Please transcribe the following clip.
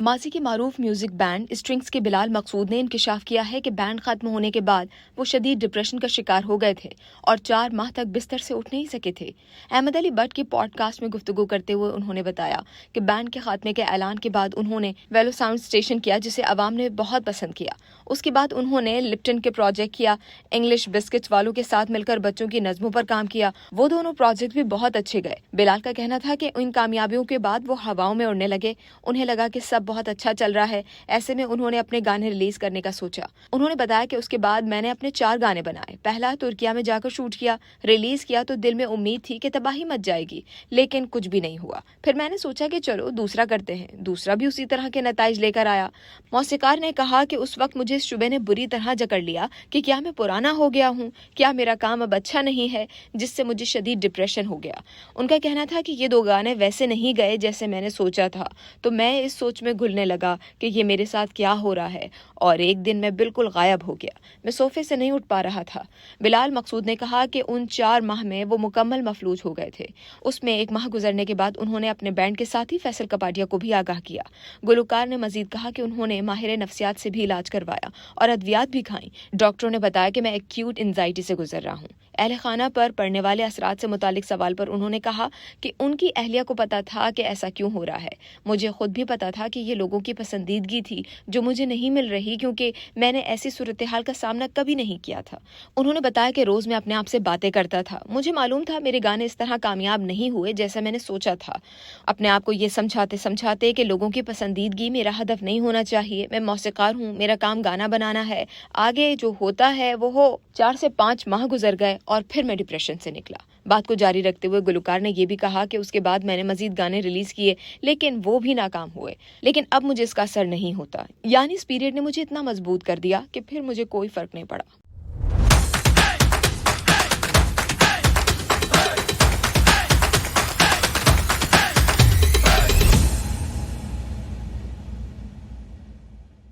माजी के मारूफ music band strings के बिलाल मकसूद ने इंकशाफ किया है कि बैंड खत्म होने के बाद वो शदीद डिप्रेशन का शिकार हो गए थे और 4 माह तक बिस्तर से उठ नहीं सके थे। अहमद अली बट के पॉडकास्ट में गुफ्तगू करते हुए उन्होंने बताया कि बैंड के खात्मे के ऐलान के बाद उन्होंने वेलो साउंड स्टेशन किया, जिसे अवाम ने बहुत पसंद किया। उसके बाद उन्होंने लिप्टन के प्रोजेक्ट किया, इंग्लिश बिस्किट्स वालों के साथ मिलकर बच्चों की नज़मों पर काम किया। वो दोनों प्रोजेक्ट भी बहुत अच्छे गए। बिलाल का कहना था कि इन कामयाबियों के बाद वो हवाओं में उड़ने लगे। उन्हें लगा कि सब बहुत अच्छा चल रहा है। ऐसे में उन्होंने अपने गाने रिलीज करने का सोचा। उन्होंने बताया कि उसके बाद मैंने अपने 4 गाने बनाए। पहला तुर्किया में जाकर शूट किया, रिलीज किया तो दिल में उम्मीद थी कि तबाही मच जाएगी, लेकिन कुछ भी नहीं हुआ। फिर मैंने सोचा कि चलो दूसरा करते हैं। दूसरा भी उसी तरह के नताइज लेकर आया। मौसीकार ने कहा कि उस वक्त मुझे इस शुबे ने बुरी तरह जकड़ लिया कि क्या मैं पुराना हो गया हूँ, क्या मेरा काम अब अच्छा नहीं है, जिससे मुझे शदीद डिप्रेशन हो गया। उनका कहना था कि ये 2 गाने वैसे नहीं गए जैसे मैंने सोचा था, तो मैं इस सोच में घुलने लगा कि ये मेरे साथ क्या हो रहा है, और एक दिन मैं बिल्कुल गायब हो गया। मैं सोफे से नहीं उठ पा रहा था। बिलाल मकसूद ने कहा कि उन 4 माह में वो मुकम्मल मफलूज हो गए थे। उसमें 1 माह गुजरने के बाद उन्होंने अपने बैंड के साथी फैसल कपाडिया को भी आगाह किया। गुलकार ने मजीद कहा कि उन्होंने माहिर नफ्सियात से भी इलाज करवाया और अद्वियात भी खाई। डॉक्टरों ने बताया कि मैं एक्यूट एंजाइटी से गुजर रहा हूँ। अहले खाना पर पड़ने वाले असरात से मुतालिक सवाल पर उन्होंने कहा कि उनकी अहलिया को पता था कि ऐसा क्यों हो रहा है। मुझे खुद भी पता था कि ये लोगों की पसंदीदगी थी जो मुझे नहीं मिल रही, क्योंकि मैंने ऐसी सूरत हाल का सामना कभी नहीं किया था। उन्होंने बताया कि रोज मैं अपने आप से बातें करता था। मुझे मालूम था मेरे गाने इस तरह कामयाब नहीं हुए जैसा मैंने सोचा था। अपने आप को ये समझाते समझाते कि लोगों की पसंदीदगी मेरा हदफ नहीं होना चाहिए। मैं मौसीकार हूँ, मेरा काम गाना बनाना है, आगे जो होता है वो हो। 4 से 5 माह गुजर गए और फिर मैं डिप्रेशन से निकला। बात को जारी रखते हुए गुलकार ने यह भी कहा कि उसके बाद मैंने मजीद गाने रिलीज किए, लेकिन वो भी नाकाम हुए। लेकिन अब मुझे इसका असर नहीं होता। यानी इस पीरियड ने मुझे इतना मजबूत कर दिया कि फिर मुझे कोई फर्क नहीं पड़ा।